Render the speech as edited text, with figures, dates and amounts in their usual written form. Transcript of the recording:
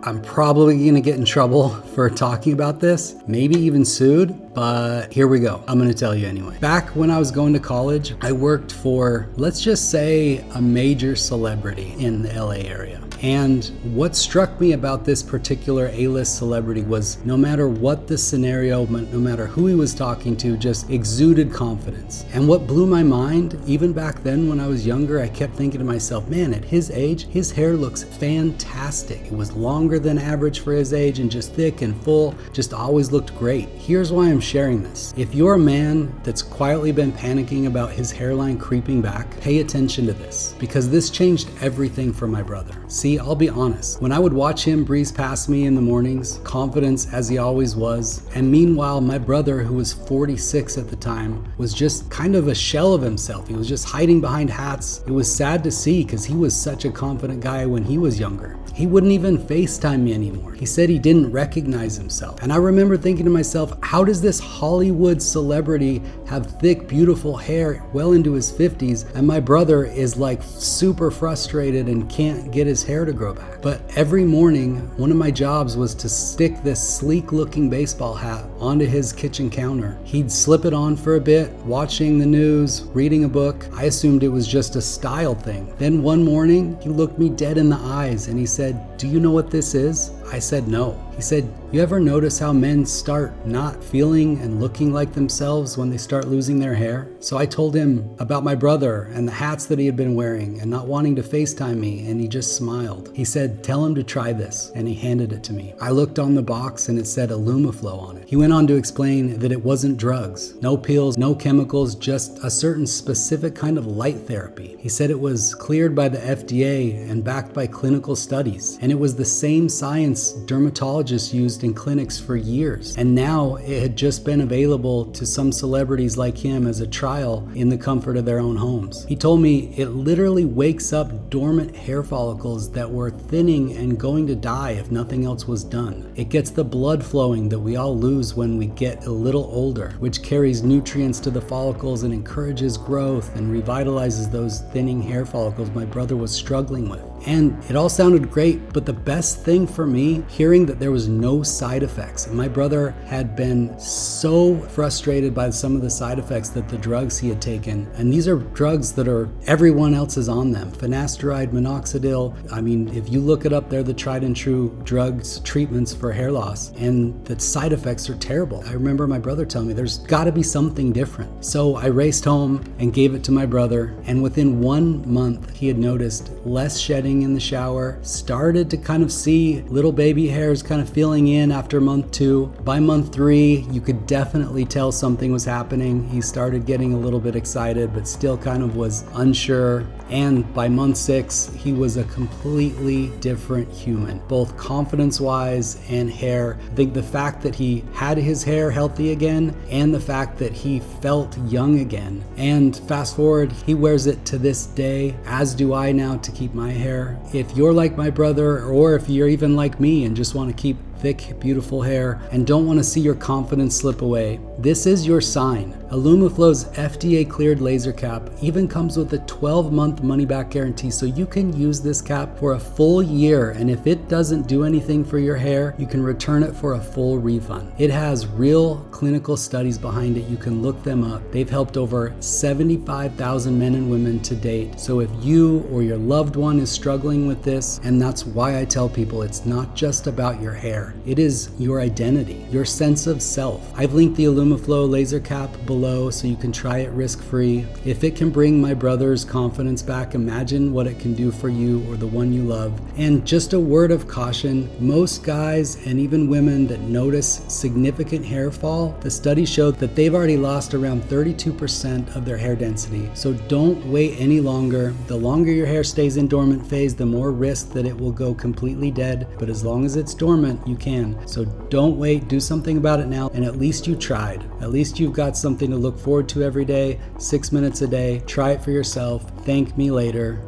I'm probably gonna get in trouble for talking about this, maybe even sued, but here we go. I'm gonna tell you anyway. Back when I was going to college, I worked for, let's just say, a major celebrity in the LA area. And what struck me about this particular A-list celebrity was no matter what the scenario, no matter who he was talking to, just exuded confidence. And what blew my mind, even back then when I was younger, I kept thinking to myself, man, at his age, his hair looks fantastic. It was longer than average for his age and just thick and full, just always looked great. Here's why I'm sharing this. If you're a man that's quietly been panicking about his hairline creeping back, pay attention to this, because this changed everything for my brother. See, I'll be honest, when I would watch him breeze past me in the mornings, confident as he always was, and meanwhile my brother, who was 46 at the time, was just kind of a shell of himself. He was just hiding behind hats. It was sad to see because he was such a confident guy when he was younger. He wouldn't even FaceTime me anymore. He said he didn't recognize himself. And I remember thinking to myself, how does this Hollywood celebrity have thick, beautiful hair well into his 50s, and my brother is like super frustrated and can't get his hair to grow back? But every morning, one of my jobs was to stick this sleek looking baseball hat onto his kitchen counter. He'd slip it on for a bit, watching the news, reading a book. I assumed it was just a style thing. Then one morning, he looked me dead in the eyes and he said, "Do you know what this is?" I said no. He said, "You ever notice how men start not feeling and looking like themselves when they start losing their hair?" So I told him about my brother and the hats that he had been wearing and not wanting to FaceTime me, and he just smiled. He said, "Tell him to try this," and he handed it to me. I looked on the box and it said Illumiflow on it. He went on to explain that it wasn't drugs, no pills, no chemicals, just a certain specific kind of light therapy. He said it was cleared by the FDA and backed by clinical studies, and it was the same science dermatologists used in clinics for years. And now it had just been available to some celebrities like him as a trial in the comfort of their own homes. He told me it literally wakes up dormant hair follicles that were thinning and going to die if nothing else was done. It gets the blood flowing that we all lose when we get a little older, which carries nutrients to the follicles and encourages growth and revitalizes those thinning hair follicles my brother was struggling with. And it all sounded great, but the best thing for me, hearing that there was no side effects. And my brother had been so frustrated by some of the side effects that the drugs he had taken, and these are drugs that are everyone else is on them. Finasteride, minoxidil. I mean, if you look it up, they're the tried and true drugs, treatments for hair loss, and the side effects are terrible. I remember my brother telling me there's gotta be something different. So I raced home and gave it to my brother, and within 1 month, he had noticed less shedding in the shower, started to kind of see little baby hairs kind of filling in after month 2. By month 3, you could definitely tell something was happening. He started getting a little bit excited, but still kind of was unsure. And by month 6, he was a completely different human, both confidence-wise and hair. I think the fact that he had his hair healthy again and the fact that he felt young again. And fast forward, he wears it to this day, as do I now, to keep my hair. If you're like my brother, or if you're even like me and just want to keep thick, beautiful hair and don't want to see your confidence slip away, this is your sign. Illumiflow's FDA cleared laser cap even comes with a 12-month money-back guarantee, so you can use this cap for a full year, and if it doesn't do anything for your hair, you can return it for a full refund. It has real clinical studies behind it. You can look them up. They've helped over 75,000 men and women to date. So if you or your loved one is struggling with this, and that's why I tell people it's not just about your hair. It is your identity, your sense of self. I've linked the Illumiflow laser cap below so you can try it risk-free. If it can bring my brother's confidence back, imagine what it can do for you or the one you love. And just a word of caution, most guys and even women that notice significant hair fall, the studies show that they've already lost around 32% of their hair density. So don't wait any longer. The longer your hair stays in dormant phase, the more risk that it will go completely dead. But as long as it's dormant, you can. So don't wait, do something about it now, and at least you tried. At least you've got something to look forward to every day, 6 minutes a day. Try it for yourself. Thank me later.